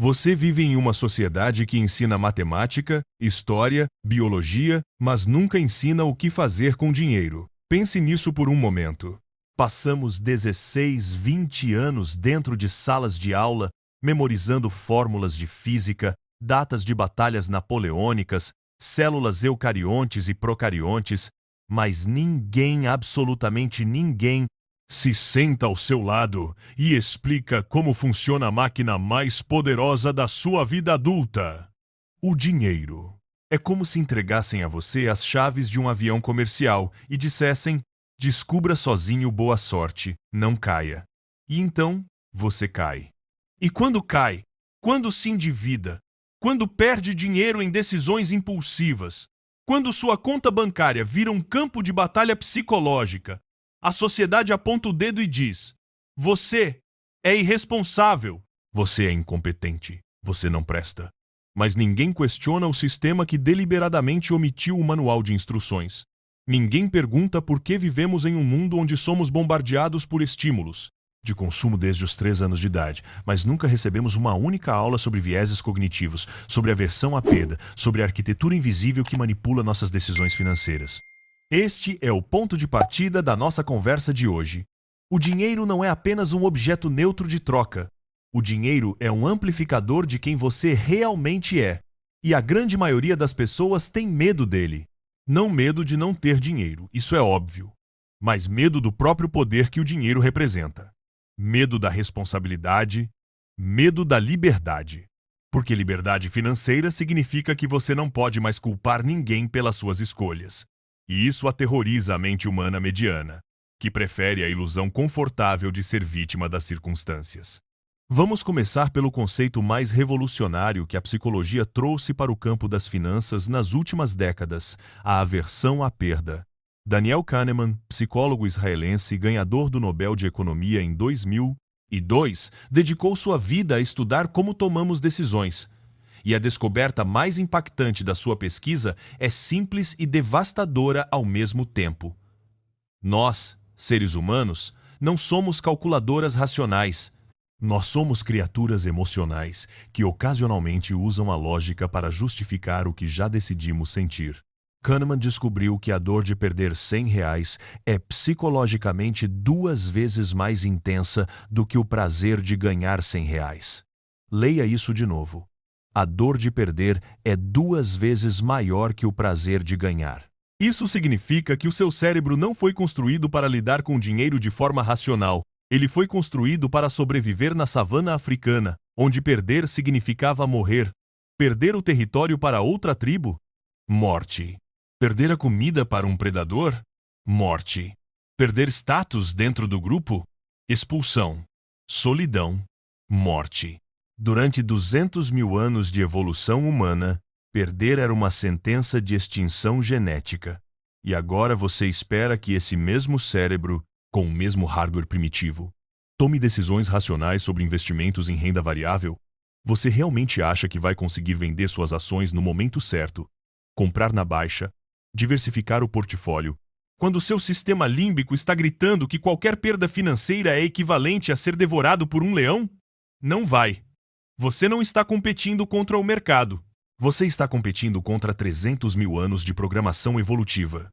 Você vive em uma sociedade que ensina matemática, história, biologia, mas nunca ensina o que fazer com dinheiro. Pense nisso por um momento. Passamos 16, 20 anos dentro de salas de aula, memorizando fórmulas de física, datas de batalhas napoleônicas, células eucariontes e procariontes, mas ninguém, absolutamente ninguém, se senta ao seu lado e explica como funciona a máquina mais poderosa da sua vida adulta: o dinheiro. É como se entregassem a você as chaves de um avião comercial e dissessem: descubra sozinho, boa sorte, não caia. E então, você cai. E quando cai, quando se endivida, quando perde dinheiro em decisões impulsivas, quando sua conta bancária vira um campo de batalha psicológica, a sociedade aponta o dedo e diz: você é irresponsável, você é incompetente, você não presta. Mas ninguém questiona o sistema que deliberadamente omitiu o manual de instruções. Ninguém pergunta por que vivemos em um mundo onde somos bombardeados por estímulos de consumo desde os 3 anos de idade, mas nunca recebemos uma única aula sobre vieses cognitivos, sobre aversão à perda, sobre a arquitetura invisível que manipula nossas decisões financeiras. Este é o ponto de partida da nossa conversa de hoje. O dinheiro não é apenas um objeto neutro de troca. O dinheiro é um amplificador de quem você realmente é. E a grande maioria das pessoas tem medo dele. Não medo de não ter dinheiro, isso é óbvio. Mas medo do próprio poder que o dinheiro representa. Medo da responsabilidade, medo da liberdade. Porque liberdade financeira significa que você não pode mais culpar ninguém pelas suas escolhas. E isso aterroriza a mente humana mediana, que prefere a ilusão confortável de ser vítima das circunstâncias. Vamos começar pelo conceito mais revolucionário que a psicologia trouxe para o campo das finanças nas últimas décadas: a aversão à perda. Daniel Kahneman, psicólogo israelense ganhador do Nobel de Economia em 2002, dedicou sua vida a estudar como tomamos decisões. E a descoberta mais impactante da sua pesquisa é simples e devastadora ao mesmo tempo. Nós, seres humanos, não somos calculadoras racionais. Nós somos criaturas emocionais que ocasionalmente usam a lógica para justificar o que já decidimos sentir. Kahneman descobriu que a dor de perder R$ 100 é psicologicamente 2 vezes mais intensa do que o prazer de ganhar R$ 100. Leia isso de novo. A dor de perder é 2 vezes maior que o prazer de ganhar. Isso significa que o seu cérebro não foi construído para lidar com o dinheiro de forma racional. Ele foi construído para sobreviver na savana africana, onde perder significava morrer. Perder o território para outra tribo? Morte. Perder a comida para um predador? Morte. Perder status dentro do grupo? Expulsão. Solidão. Morte. Durante 200 mil anos de evolução humana, perder era uma sentença de extinção genética. E agora você espera que esse mesmo cérebro, com o mesmo hardware primitivo, tome decisões racionais sobre investimentos em renda variável? Você realmente acha que vai conseguir vender suas ações no momento certo, comprar na baixa, diversificar o portfólio, quando o seu sistema límbico está gritando que qualquer perda financeira é equivalente a ser devorado por um leão? Não vai. Você não está competindo contra o mercado. Você está competindo contra 300 mil anos de programação evolutiva.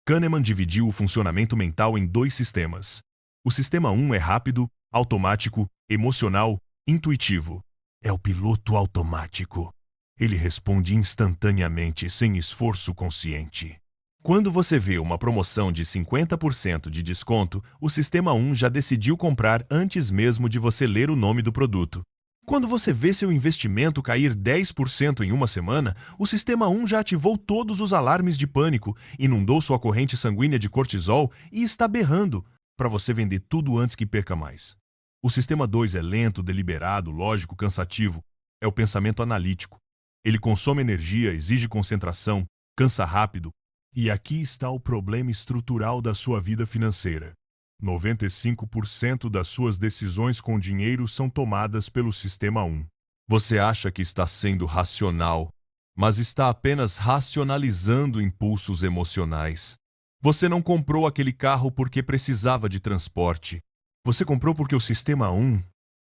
Kahneman dividiu o funcionamento mental em 2 sistemas. O sistema 1 é rápido, automático, emocional, intuitivo. É o piloto automático. Ele responde instantaneamente, sem esforço consciente. Quando você vê uma promoção de 50% de desconto, o sistema 1 já decidiu comprar antes mesmo de você ler o nome do produto. Quando você vê seu investimento cair 10% em uma semana, o sistema 1 já ativou todos os alarmes de pânico, inundou sua corrente sanguínea de cortisol e está berrando para você vender tudo antes que perca mais. O sistema 2 é lento, deliberado, lógico, cansativo. É o pensamento analítico. Ele consome energia, exige concentração, cansa rápido. E aqui está o problema estrutural da sua vida financeira. 95% das suas decisões com dinheiro são tomadas pelo sistema 1. Você acha que está sendo racional, mas está apenas racionalizando impulsos emocionais. Você não comprou aquele carro porque precisava de transporte. Você comprou porque o sistema 1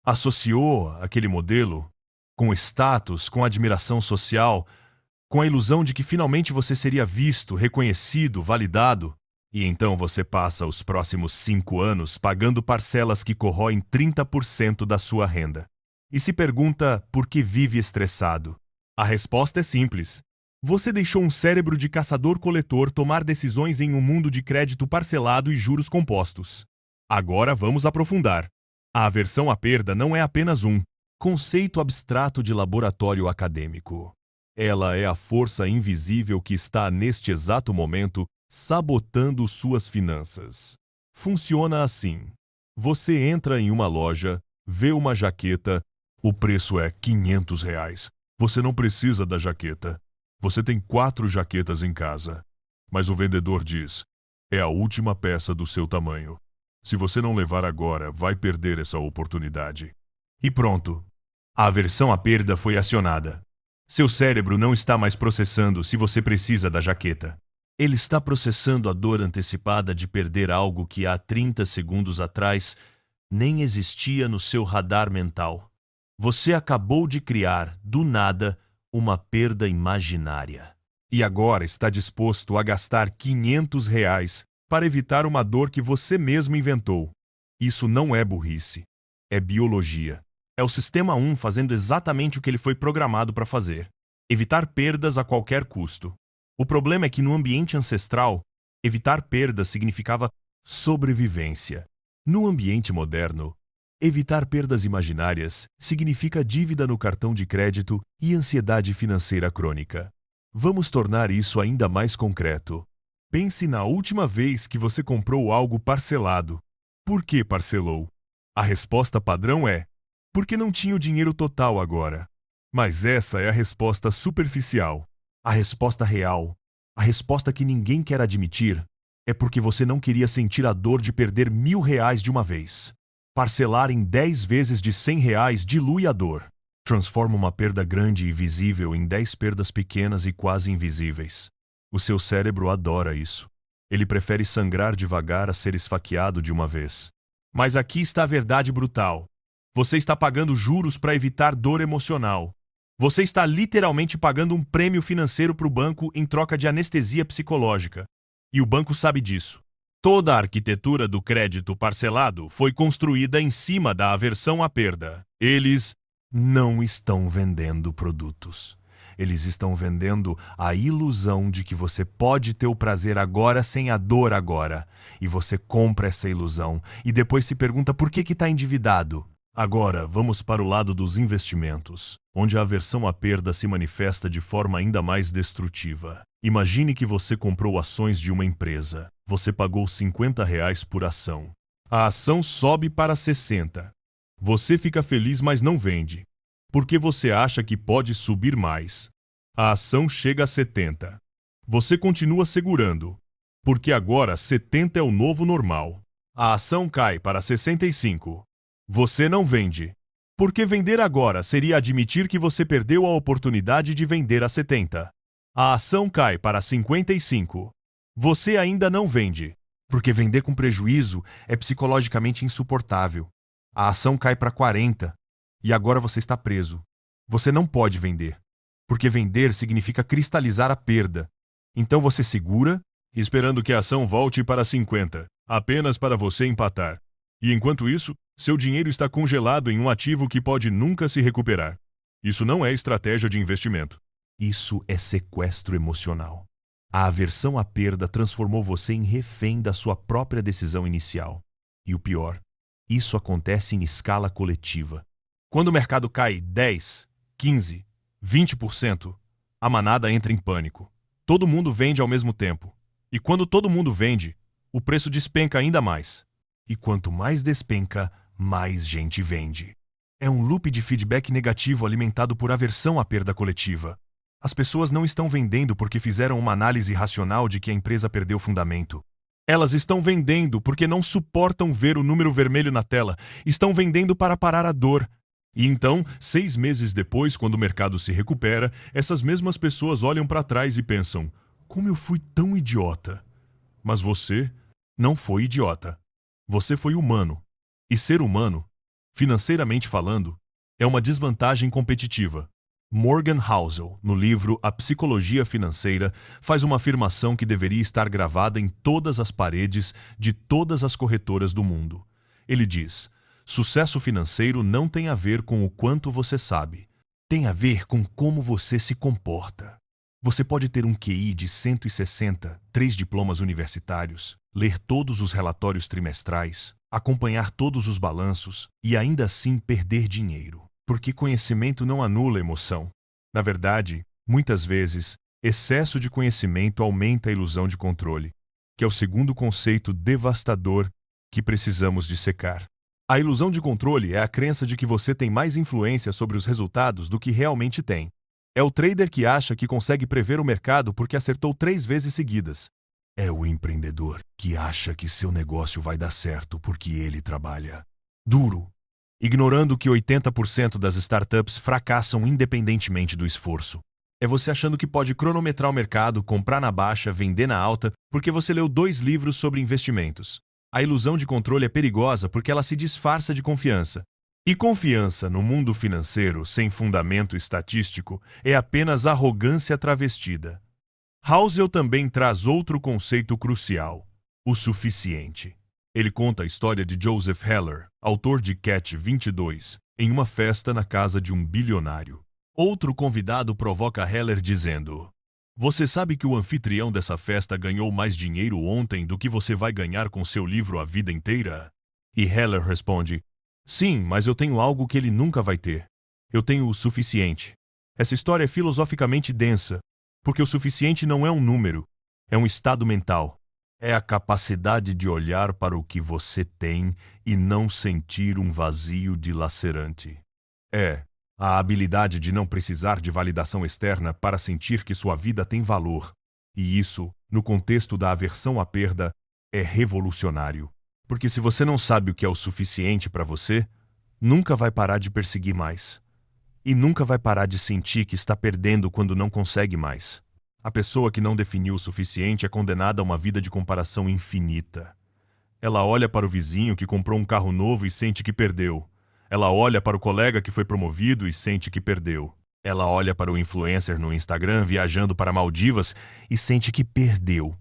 associou aquele modelo com status, com admiração social, com a ilusão de que finalmente você seria visto, reconhecido, validado. E então você passa os próximos 5 anos pagando parcelas que corroem 30% da sua renda. E se pergunta por que vive estressado. A resposta é simples. Você deixou um cérebro de caçador-coletor tomar decisões em um mundo de crédito parcelado e juros compostos. Agora vamos aprofundar. A aversão à perda não é apenas um conceito abstrato de laboratório acadêmico. Ela é a força invisível que está, neste exato momento, sabotando suas finanças. Funciona assim. Você entra em uma loja, vê uma jaqueta, o preço é R$ 500. Você não precisa da jaqueta. Você tem 4 jaquetas em casa. Mas o vendedor diz, é a última peça do seu tamanho. Se você não levar agora, vai perder essa oportunidade. E pronto. A aversão à perda foi acionada. Seu cérebro não está mais processando se você precisa da jaqueta. Ele está processando a dor antecipada de perder algo que há 30 segundos atrás nem existia no seu radar mental. Você acabou de criar, do nada, uma perda imaginária. E agora está disposto a gastar R$ 500 para evitar uma dor que você mesmo inventou. Isso não é burrice. É biologia. É o sistema 1 fazendo exatamente o que ele foi programado para fazer. Evitar perdas a qualquer custo. O problema é que no ambiente ancestral, evitar perdas significava sobrevivência. No ambiente moderno, evitar perdas imaginárias significa dívida no cartão de crédito e ansiedade financeira crônica. Vamos tornar isso ainda mais concreto. Pense na última vez que você comprou algo parcelado. Por que parcelou? A resposta padrão é: porque não tinha o dinheiro total agora. Mas essa é a resposta superficial. A resposta real, a resposta que ninguém quer admitir, é porque você não queria sentir a dor de perder R$ 1.000 de uma vez. Parcelar em 10 vezes de R$ 100 dilui a dor. Transforma uma perda grande e visível em 10 perdas pequenas e quase invisíveis. O seu cérebro adora isso. Ele prefere sangrar devagar a ser esfaqueado de uma vez. Mas aqui está a verdade brutal. Você está pagando juros para evitar dor emocional. Você está literalmente pagando um prêmio financeiro para o banco em troca de anestesia psicológica. E o banco sabe disso. Toda a arquitetura do crédito parcelado foi construída em cima da aversão à perda. Eles não estão vendendo produtos. Eles estão vendendo a ilusão de que você pode ter o prazer agora sem a dor agora. E você compra essa ilusão e depois se pergunta por que está endividado. Agora, vamos para o lado dos investimentos, onde a aversão à perda se manifesta de forma ainda mais destrutiva. Imagine que você comprou ações de uma empresa. Você pagou R$ 50 por ação. A ação sobe para 60. Você fica feliz, mas não vende, porque você acha que pode subir mais. A ação chega a 70. Você continua segurando, porque agora 70 é o novo normal. A ação cai para 65. Você não vende, porque vender agora seria admitir que você perdeu a oportunidade de vender a 70. A ação cai para 55. Você ainda não vende, porque vender com prejuízo é psicologicamente insuportável. A ação cai para 40 e agora você está preso. Você não pode vender, porque vender significa cristalizar a perda. Então você segura, esperando que a ação volte para 50, apenas para você empatar. E enquanto isso, seu dinheiro está congelado em um ativo que pode nunca se recuperar. Isso não é estratégia de investimento. Isso é sequestro emocional. A aversão à perda transformou você em refém da sua própria decisão inicial. E o pior, isso acontece em escala coletiva. Quando o mercado cai 10, 15, 20%, a manada entra em pânico. Todo mundo vende ao mesmo tempo. E quando todo mundo vende, o preço despenca ainda mais. E quanto mais despenca, mais gente vende. É um loop de feedback negativo alimentado por aversão à perda coletiva. As pessoas não estão vendendo porque fizeram uma análise racional de que a empresa perdeu fundamento. Elas estão vendendo porque não suportam ver o número vermelho na tela. Estão vendendo para parar a dor. E então, 6 meses depois, quando o mercado se recupera, essas mesmas pessoas olham para trás e pensam: como eu fui tão idiota? Mas você não foi idiota. Você foi humano. E ser humano, financeiramente falando, é uma desvantagem competitiva. Morgan Housel, no livro A Psicologia Financeira, faz uma afirmação que deveria estar gravada em todas as paredes de todas as corretoras do mundo. Ele diz: sucesso financeiro não tem a ver com o quanto você sabe, tem a ver com como você se comporta. Você pode ter um QI de 160, 3 diplomas universitários, ler todos os relatórios trimestrais, acompanhar todos os balanços e ainda assim perder dinheiro. Porque conhecimento não anula emoção. Na verdade, muitas vezes, excesso de conhecimento aumenta a ilusão de controle, que é o segundo conceito devastador que precisamos dissecar. A ilusão de controle é a crença de que você tem mais influência sobre os resultados do que realmente tem. É o trader que acha que consegue prever o mercado porque acertou 3 vezes seguidas. É o empreendedor que acha que seu negócio vai dar certo porque ele trabalha duro, ignorando que 80% das startups fracassam independentemente do esforço. É você achando que pode cronometrar o mercado, comprar na baixa, vender na alta, porque você leu 2 livros sobre investimentos. A ilusão de controle é perigosa porque ela se disfarça de confiança. E confiança no mundo financeiro sem fundamento estatístico é apenas arrogância travestida. Housel também traz outro conceito crucial: o suficiente. Ele conta a história de Joseph Heller, autor de Catch 22, em uma festa na casa de um bilionário. Outro convidado provoca Heller dizendo: você sabe que o anfitrião dessa festa ganhou mais dinheiro ontem do que você vai ganhar com seu livro a vida inteira? E Heller responde: sim, mas eu tenho algo que ele nunca vai ter. Eu tenho o suficiente. Essa história é filosoficamente densa, porque o suficiente não é um número, é um estado mental. É a capacidade de olhar para o que você tem e não sentir um vazio dilacerante. É a habilidade de não precisar de validação externa para sentir que sua vida tem valor. E isso, no contexto da aversão à perda, é revolucionário. Porque se você não sabe o que é o suficiente para você, nunca vai parar de perseguir mais. E nunca vai parar de sentir que está perdendo quando não consegue mais. A pessoa que não definiu o suficiente é condenada a uma vida de comparação infinita. Ela olha para o vizinho que comprou um carro novo e sente que perdeu. Ela olha para o colega que foi promovido e sente que perdeu. Ela olha para o influencer no Instagram viajando para Maldivas e sente que perdeu.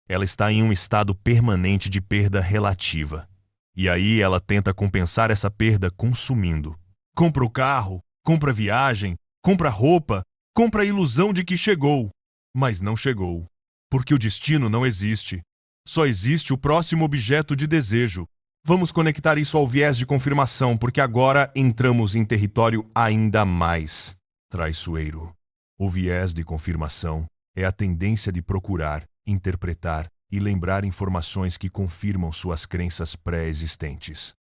Ela está em um estado permanente de perda relativa. E aí ela tenta compensar essa perda consumindo. Compra o carro, compra a viagem, compra a roupa, compra a ilusão de que chegou. Mas não chegou. Porque o destino não existe. Só existe o próximo objeto de desejo. Vamos conectar isso ao viés de confirmação, porque agora entramos em território ainda mais traiçoeiro. O viés de confirmação é a tendência de procurar, interpretar e lembrar informações que confirmam suas crenças pré-existentes.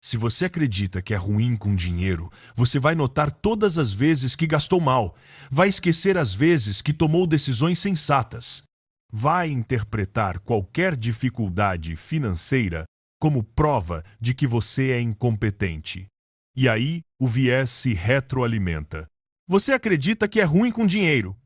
Se você acredita que é ruim com dinheiro, você vai notar todas as vezes que gastou mal, vai esquecer as vezes que tomou decisões sensatas. Vai interpretar qualquer dificuldade financeira como prova de que você é incompetente. E aí, o viés se retroalimenta. Você acredita que é ruim com dinheiro.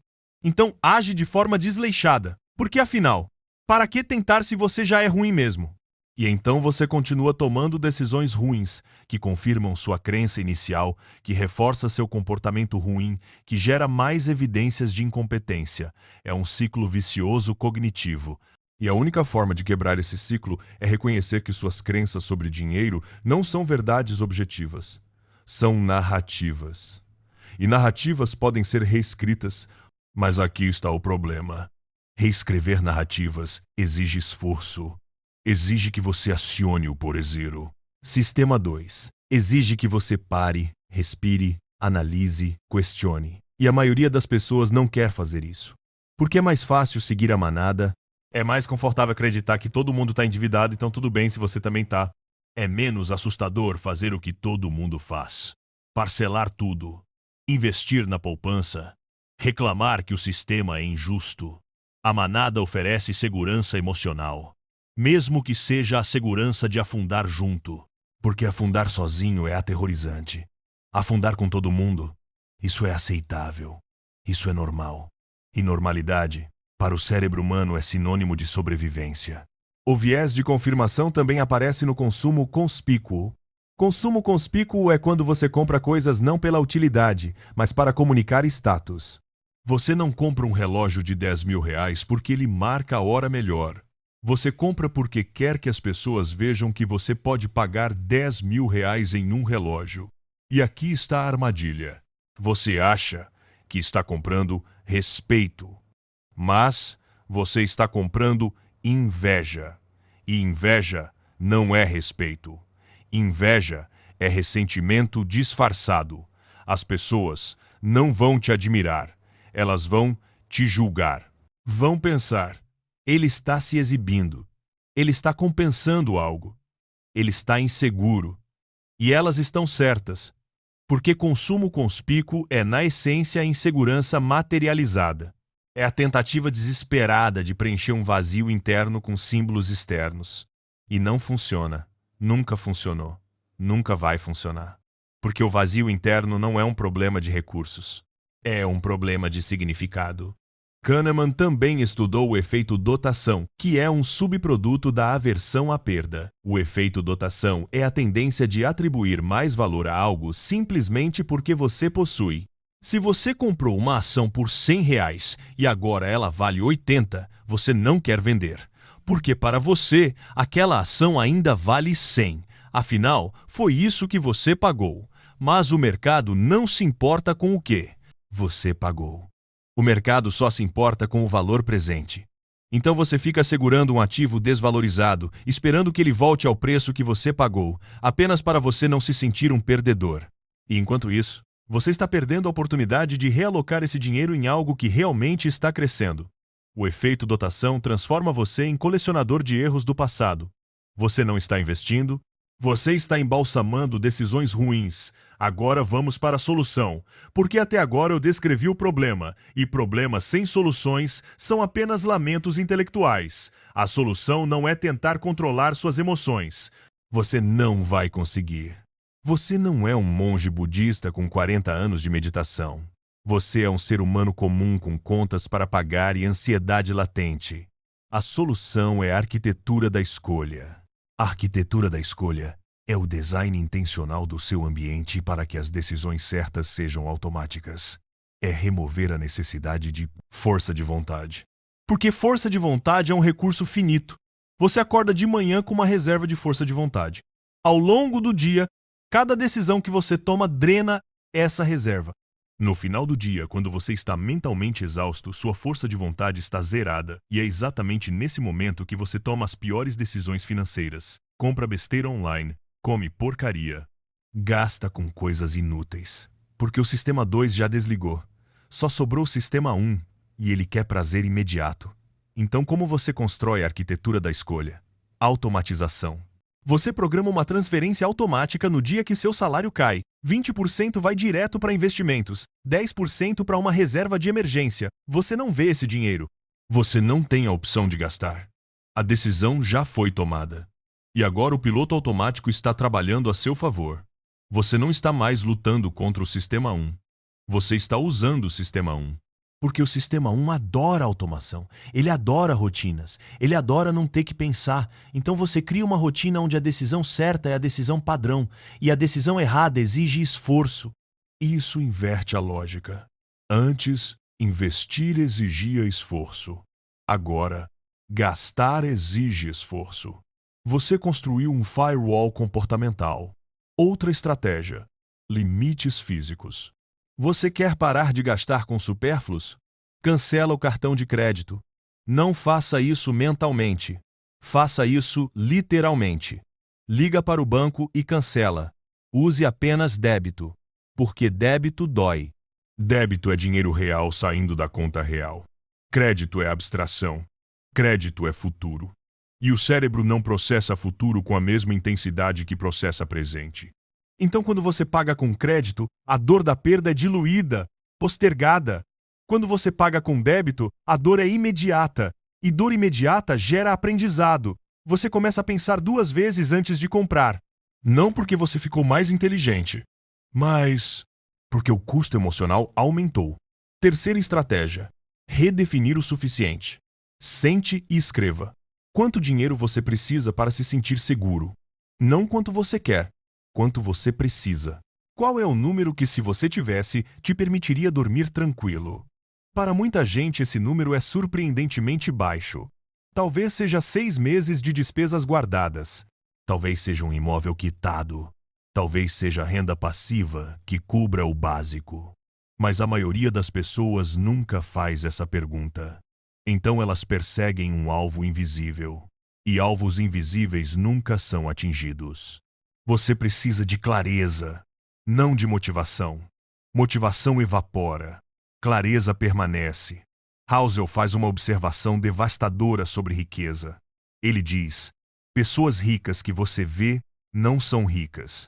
Então age de forma desleixada. Porque afinal, para que tentar se você já é ruim mesmo? E então você continua tomando decisões ruins, que confirmam sua crença inicial, que reforça seu comportamento ruim, que gera mais evidências de incompetência. É um ciclo vicioso cognitivo. E a única forma de quebrar esse ciclo é reconhecer que suas crenças sobre dinheiro não são verdades objetivas. São narrativas. E narrativas podem ser reescritas, mas aqui está o problema. Reescrever narrativas exige esforço. Exige que você acione o porezeiro. Sistema 2. Exige que você pare, respire, analise, questione. E a maioria das pessoas não quer fazer isso. Porque é mais fácil seguir a manada. É mais confortável acreditar que todo mundo está endividado, então tudo bem se você também está. É menos assustador fazer o que todo mundo faz. Parcelar tudo. Investir na poupança. Reclamar que o sistema é injusto. A manada oferece segurança emocional. Mesmo que seja a segurança de afundar junto. Porque afundar sozinho é aterrorizante. Afundar com todo mundo, isso é aceitável. Isso é normal. E normalidade, para o cérebro humano, é sinônimo de sobrevivência. O viés de confirmação também aparece no consumo conspícuo. Consumo conspícuo é quando você compra coisas não pela utilidade, mas para comunicar status. Você não compra um relógio de R$ 10.000 porque ele marca a hora melhor. Você compra porque quer que as pessoas vejam que você pode pagar R$ 10.000 em um relógio. E aqui está a armadilha. Você acha que está comprando respeito, mas você está comprando inveja. E inveja não é respeito. Inveja é ressentimento disfarçado. As pessoas não vão te admirar. Elas vão te julgar. Vão pensar: ele está se exibindo. Ele está compensando algo. Ele está inseguro. E elas estão certas, porque consumo conspícuo é, na essência, a insegurança materializada. É a tentativa desesperada de preencher um vazio interno com símbolos externos. E não funciona. Nunca funcionou. Nunca vai funcionar. Porque o vazio interno não é um problema de recursos. É um problema de significado. Kahneman também estudou o efeito dotação, que é um subproduto da aversão à perda. O efeito dotação é a tendência de atribuir mais valor a algo simplesmente porque você possui. Se você comprou uma ação por R$ 100 e agora ela vale 80, você não quer vender. Porque para você, aquela ação ainda vale 100. Afinal, foi isso que você pagou. Mas o mercado não se importa com o que você pagou. O mercado só se importa com o valor presente. Então você fica segurando um ativo desvalorizado, esperando que ele volte ao preço que você pagou, apenas para você não se sentir um perdedor. E enquanto isso, você está perdendo a oportunidade de realocar esse dinheiro em algo que realmente está crescendo. O efeito dotação transforma você em colecionador de erros do passado. Você não está investindo, você está embalsamando decisões ruins. Agora vamos para a solução, porque até agora eu descrevi o problema, e problemas sem soluções são apenas lamentos intelectuais. A solução não é tentar controlar suas emoções. Você não vai conseguir. Você não é um monge budista com 40 anos de meditação. Você é um ser humano comum com contas para pagar e ansiedade latente. A solução é a arquitetura da escolha. A arquitetura da escolha é o design intencional do seu ambiente para que as decisões certas sejam automáticas. É remover a necessidade de força de vontade. Porque força de vontade é um recurso finito. Você acorda de manhã com uma reserva de força de vontade. Ao longo do dia, cada decisão que você toma drena essa reserva. No final do dia, quando você está mentalmente exausto, sua força de vontade está zerada, e é exatamente nesse momento que você toma as piores decisões financeiras. Compra besteira online, come porcaria, gasta com coisas inúteis. Porque o sistema 2 já desligou. Só sobrou o sistema 1, e ele quer prazer imediato. Então, como você constrói a arquitetura da escolha? Automatização. Você programa uma transferência automática no dia que seu salário cai. 20% vai direto para investimentos, 10% para uma reserva de emergência. Você não vê esse dinheiro. Você não tem a opção de gastar. A decisão já foi tomada. E agora o piloto automático está trabalhando a seu favor. Você não está mais lutando contra o sistema 1. Você está usando o sistema 1. Porque o sistema 1 adora automação, ele adora rotinas, ele adora não ter que pensar. Então você cria uma rotina onde a decisão certa é a decisão padrão e a decisão errada exige esforço. Isso inverte a lógica. Antes, investir exigia esforço. Agora, gastar exige esforço. Você construiu um firewall comportamental. Outra estratégia: limites físicos. Você quer parar de gastar com supérfluos? Cancela o cartão de crédito. Não faça isso mentalmente. Faça isso literalmente. Liga para o banco e cancela. Use apenas débito. Porque débito dói. Débito é dinheiro real saindo da conta real. Crédito é abstração. Crédito é futuro. E o cérebro não processa futuro com a mesma intensidade que processa presente. Então, quando você paga com crédito, a dor da perda é diluída, postergada. Quando você paga com débito, a dor é imediata. E dor imediata gera aprendizado. Você começa a pensar 2 vezes antes de comprar. Não porque você ficou mais inteligente, mas porque o custo emocional aumentou. Terceira estratégia: redefinir o suficiente. Sente e escreva. Quanto dinheiro você precisa para se sentir seguro? Não quanto você quer. quanto você precisa. Qual é o número que, se você tivesse, te permitiria dormir tranquilo? Para muita gente, esse número é surpreendentemente baixo. Talvez seja 6 meses de despesas guardadas. Talvez seja um imóvel quitado. Talvez seja renda passiva que cubra o básico. Mas a maioria das pessoas nunca faz essa pergunta. Então elas perseguem um alvo invisível. E alvos invisíveis nunca são atingidos. Você precisa de clareza, não de motivação. Motivação evapora. Clareza permanece. Housel faz uma observação devastadora sobre riqueza. Ele diz: pessoas ricas que você vê não são ricas.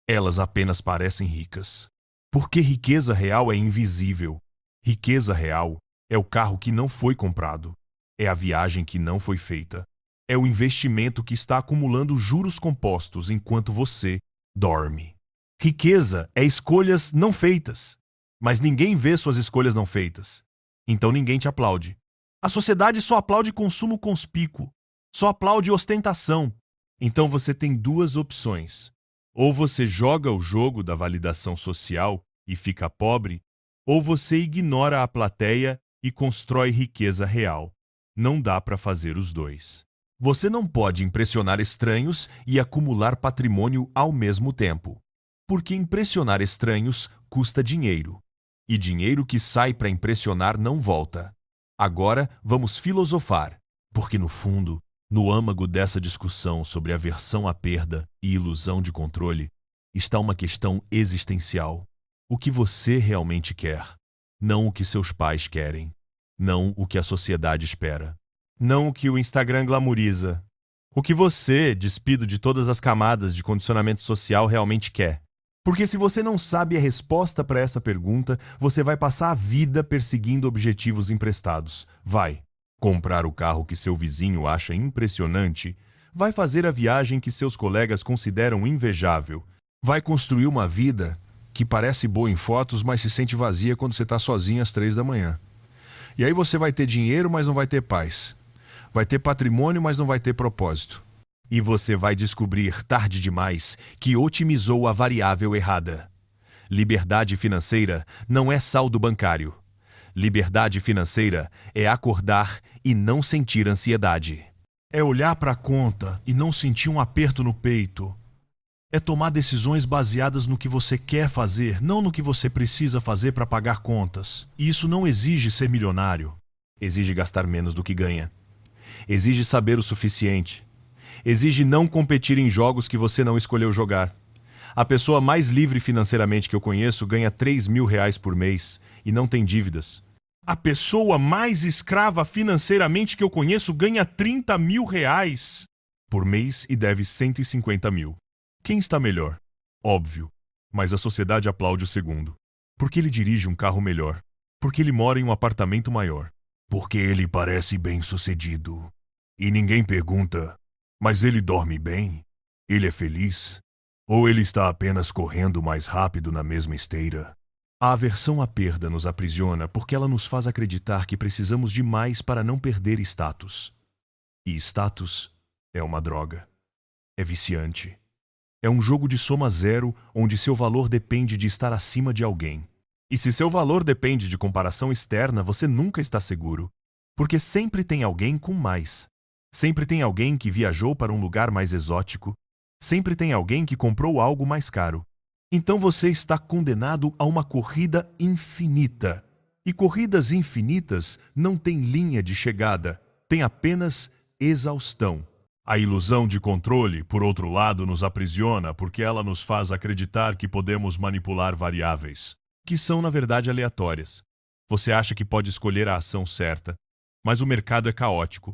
Elas apenas parecem ricas. Porque riqueza real é invisível. Riqueza real é o carro que não foi comprado. É a viagem que não foi feita. É o investimento que está acumulando juros compostos enquanto você dorme. Riqueza é escolhas não feitas. Mas ninguém vê suas escolhas não feitas. Então ninguém te aplaude. A sociedade só aplaude consumo conspícuo. Só aplaude ostentação. Então você tem duas opções. Ou você joga o jogo da validação social e fica pobre, ou você ignora a plateia e constrói riqueza real. Não dá para fazer os dois. Você não pode impressionar estranhos e acumular patrimônio ao mesmo tempo. Porque impressionar estranhos custa dinheiro. E dinheiro que sai para impressionar não volta. Agora vamos filosofar, porque no fundo, no âmago dessa discussão sobre aversão à perda e ilusão de controle, está uma questão existencial. O que você realmente quer, não o que seus pais querem, não o que a sociedade espera, não o que o Instagram glamoriza. O que você, despido de todas as camadas de condicionamento social, realmente quer. Porque se você não sabe a resposta para essa pergunta, você vai passar a vida perseguindo objetivos emprestados. Vai comprar o carro que seu vizinho acha impressionante, vai fazer a viagem que seus colegas consideram invejável, vai construir uma vida que parece boa em fotos, mas se sente vazia quando você está sozinho às 3 da manhã. E aí você vai ter dinheiro, mas não vai ter paz. Vai ter patrimônio, mas não vai ter propósito. E você vai descobrir, tarde demais, que otimizou a variável errada. Liberdade financeira não é saldo bancário. Liberdade financeira é acordar e não sentir ansiedade. É olhar para a conta e não sentir um aperto no peito. É tomar decisões baseadas no que você quer fazer, não no que você precisa fazer para pagar contas. E isso não exige ser milionário. Exige gastar menos do que ganha. Exige saber o suficiente. Exige não competir em jogos que você não escolheu jogar. A pessoa mais livre financeiramente que eu conheço ganha R$ 3.000 por mês e não tem dívidas. A pessoa mais escrava financeiramente que eu conheço ganha R$ 30.000 por mês e deve 150 mil. Quem está melhor? Óbvio, mas a sociedade aplaude o segundo. Porque ele dirige um carro melhor. Porque ele mora em um apartamento maior. Porque ele parece bem-sucedido. E ninguém pergunta: mas ele dorme bem? Ele é feliz? Ou ele está apenas correndo mais rápido na mesma esteira? A aversão à perda nos aprisiona porque ela nos faz acreditar que precisamos de mais para não perder status. E status é uma droga. É viciante. É um jogo de soma zero onde seu valor depende de estar acima de alguém. E se seu valor depende de comparação externa, você nunca está seguro. Porque sempre tem alguém com mais. Sempre tem alguém que viajou para um lugar mais exótico. Sempre tem alguém que comprou algo mais caro. Então você está condenado a uma corrida infinita. E corridas infinitas não têm linha de chegada, têm apenas exaustão. A ilusão de controle, por outro lado, nos aprisiona porque ela nos faz acreditar que podemos manipular variáveis, que são, na verdade, aleatórias. Você acha que pode escolher a ação certa, mas o mercado é caótico.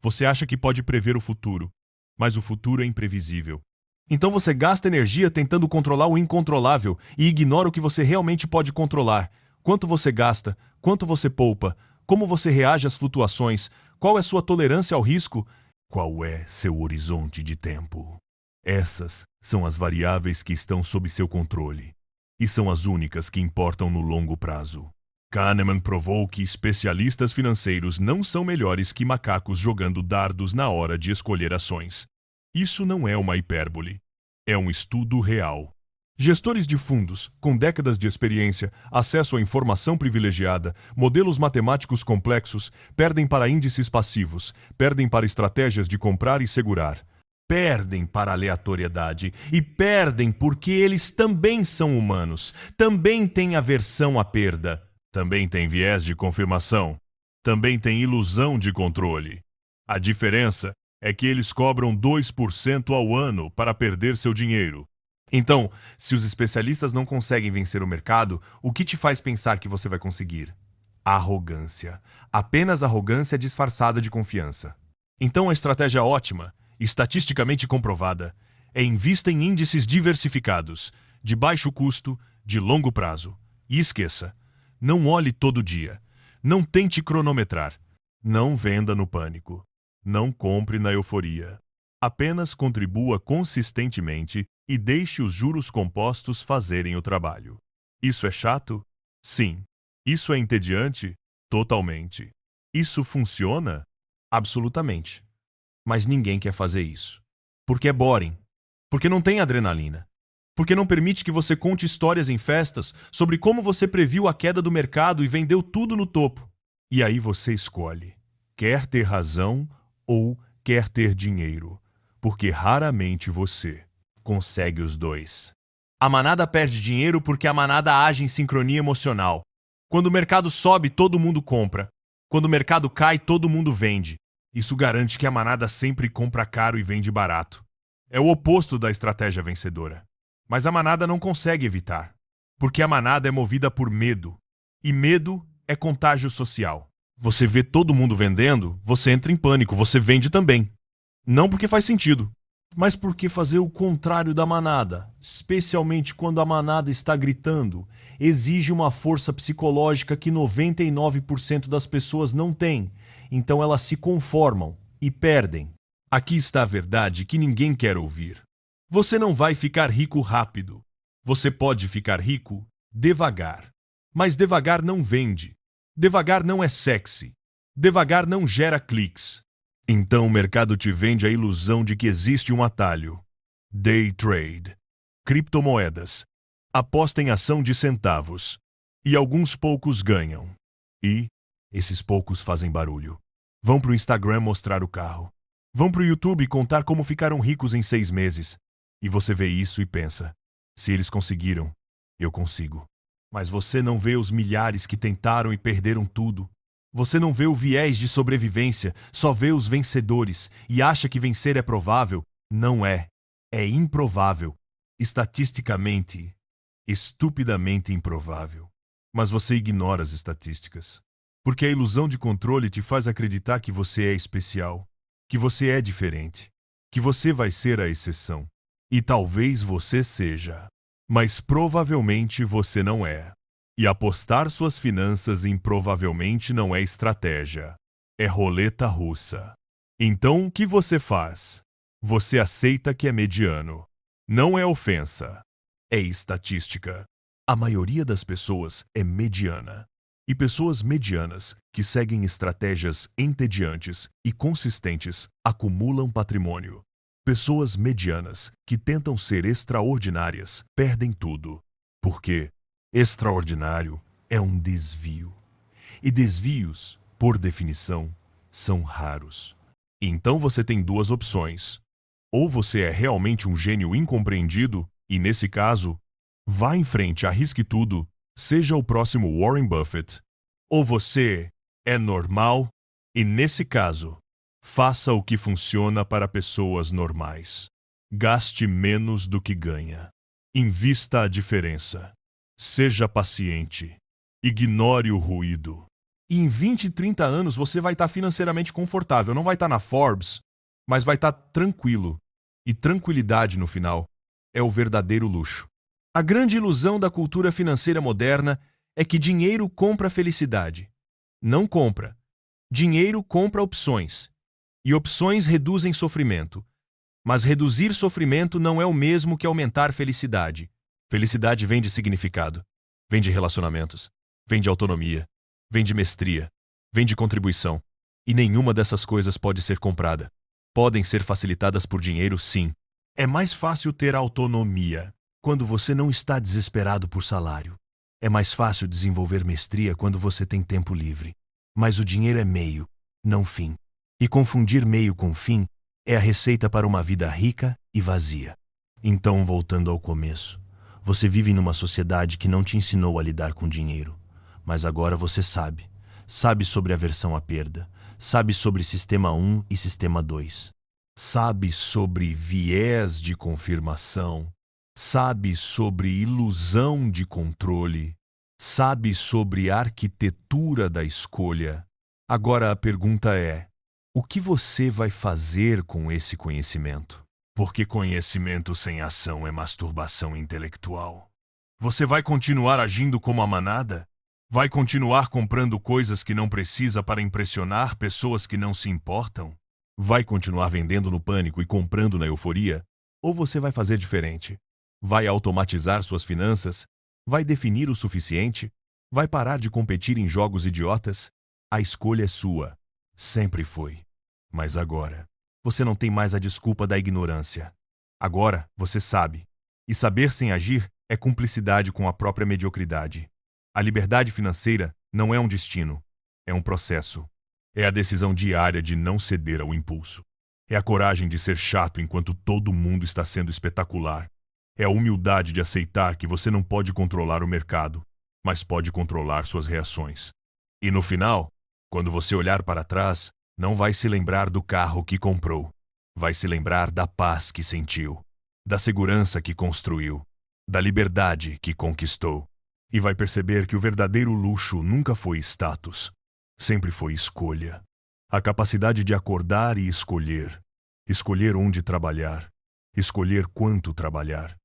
Você acha que pode prever o futuro, mas o futuro é imprevisível. Então você gasta energia tentando controlar o incontrolável e ignora o que você realmente pode controlar. Quanto você gasta, quanto você poupa, como você reage às flutuações, qual é sua tolerância ao risco, qual é seu horizonte de tempo. Essas são as variáveis que estão sob seu controle e são as únicas que importam no longo prazo. Kahneman provou que especialistas financeiros não são melhores que macacos jogando dardos na hora de escolher ações. Isso não é uma hipérbole. É um estudo real. Gestores de fundos, com décadas de experiência, acesso a informação privilegiada, modelos matemáticos complexos, perdem para índices passivos, perdem para estratégias de comprar e segurar. Perdem para a aleatoriedade e perdem porque eles também são humanos, também têm aversão à perda, também têm viés de confirmação, também têm ilusão de controle. A diferença é que eles cobram 2% ao ano para perder seu dinheiro. Então, se os especialistas não conseguem vencer o mercado, o que te faz pensar que você vai conseguir? Arrogância. Apenas arrogância disfarçada de confiança. Então a estratégia ótima, estatisticamente comprovada, é invista em índices diversificados, de baixo custo, de longo prazo. E esqueça, não olhe todo dia. Não tente cronometrar. Não venda no pânico. Não compre na euforia. Apenas contribua consistentemente e deixe os juros compostos fazerem o trabalho. Isso é chato? Sim. Isso é entediante? Totalmente. Isso funciona? Absolutamente. Mas ninguém quer fazer isso. Porque é boring. Porque não tem adrenalina. Porque não permite que você conte histórias em festas sobre como você previu a queda do mercado e vendeu tudo no topo. E aí você escolhe. Quer ter razão ou quer ter dinheiro? Porque raramente você consegue os dois. A manada perde dinheiro porque a manada age em sincronia emocional. Quando o mercado sobe, todo mundo compra. Quando o mercado cai, todo mundo vende. Isso garante que a manada sempre compra caro e vende barato. É o oposto da estratégia vencedora. Mas a manada não consegue evitar. Porque a manada é movida por medo. E medo é contágio social. Você vê todo mundo vendendo, você entra em pânico, você vende também. Não porque faz sentido, mas porque fazer o contrário da manada, especialmente quando a manada está gritando, exige uma força psicológica que 99% das pessoas não têm. Então elas se conformam e perdem. Aqui está a verdade que ninguém quer ouvir. Você não vai ficar rico rápido. Você pode ficar rico devagar. Mas devagar não vende. Devagar não é sexy. Devagar não gera cliques. Então o mercado te vende a ilusão de que existe um atalho. Day trade. Criptomoedas. Aposta em ação de centavos. E alguns poucos ganham. E esses poucos fazem barulho. Vão pro Instagram mostrar o carro. Vão pro YouTube contar como ficaram ricos em 6 meses. E você vê isso e pensa, se eles conseguiram, eu consigo. Mas você não vê os milhares que tentaram e perderam tudo. Você não vê o viés de sobrevivência, só vê os vencedores e acha que vencer é provável. Não é. É improvável. Estatisticamente, estupidamente improvável. Mas você ignora as estatísticas. Porque a ilusão de controle te faz acreditar que você é especial, que você é diferente, que você vai ser a exceção. E talvez você seja. Mas provavelmente você não é. E apostar suas finanças em provavelmente não é estratégia. É roleta russa. Então o que você faz? Você aceita que é mediano. Não é ofensa. É estatística. A maioria das pessoas é mediana. E pessoas medianas que seguem estratégias entediantes e consistentes acumulam patrimônio. Pessoas medianas que tentam ser extraordinárias perdem tudo. Porque extraordinário é um desvio. E desvios, por definição, são raros. Então você tem duas opções. Ou você é realmente um gênio incompreendido, e nesse caso, vá em frente, arrisque tudo, seja o próximo Warren Buffett. Ou você é normal, e nesse caso, faça o que funciona para pessoas normais. Gaste menos do que ganha. Invista a diferença. Seja paciente. Ignore o ruído. E em 20, 30 anos você vai estar financeiramente confortável. Não vai estar na Forbes, mas vai estar tranquilo. E tranquilidade no final é o verdadeiro luxo. A grande ilusão da cultura financeira moderna é que dinheiro compra felicidade. Não compra. Dinheiro compra opções. E opções reduzem sofrimento. Mas reduzir sofrimento não é o mesmo que aumentar felicidade. Felicidade vem de significado, vem de relacionamentos, vem de autonomia, vem de mestria, vem de contribuição. E nenhuma dessas coisas pode ser comprada. Podem ser facilitadas por dinheiro, sim, É mais fácil ter autonomia quando você não está desesperado por salário. É mais fácil desenvolver mestria quando você tem tempo livre. Mas o dinheiro é meio, não fim. E confundir meio com fim é a receita para uma vida rica e vazia. Então, voltando ao começo, você vive numa sociedade que não te ensinou a lidar com dinheiro. Mas agora você sabe. Sabe sobre aversão à perda. Sabe sobre Sistema 1 e Sistema 2. Sabe sobre viés de confirmação. Sabe sobre ilusão de controle. Sabe sobre arquitetura da escolha. Agora a pergunta é: o que você vai fazer com esse conhecimento? Porque conhecimento sem ação é masturbação intelectual. Você vai continuar agindo como a manada? Vai continuar comprando coisas que não precisa para impressionar pessoas que não se importam? Vai continuar vendendo no pânico e comprando na euforia? Ou você vai fazer diferente? Vai automatizar suas finanças? Vai definir o suficiente? Vai parar de competir em jogos idiotas? A escolha é sua. Sempre foi. Mas agora, você não tem mais a desculpa da ignorância. Agora, você sabe. E saber sem agir é cumplicidade com a própria mediocridade. A liberdade financeira não é um destino, é um processo. É a decisão diária de não ceder ao impulso. É a coragem de ser chato enquanto todo mundo está sendo espetacular. É a humildade de aceitar que você não pode controlar o mercado, mas pode controlar suas reações. E no final, quando você olhar para trás, não vai se lembrar do carro que comprou. Vai se lembrar da paz que sentiu, da segurança que construiu, da liberdade que conquistou. E vai perceber que o verdadeiro luxo nunca foi status, sempre foi escolha. A capacidade de acordar e escolher. Escolher onde trabalhar. Escolher quanto trabalhar.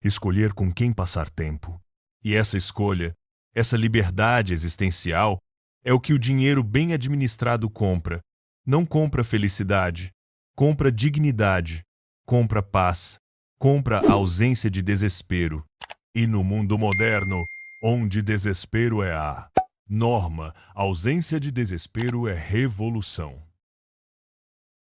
Escolher com quem passar tempo. E essa escolha, essa liberdade existencial, é o que o dinheiro bem administrado compra. Não compra felicidade, compra dignidade, compra paz, compra a ausência de desespero. E no mundo moderno, onde desespero é a norma, ausência de desespero é revolução.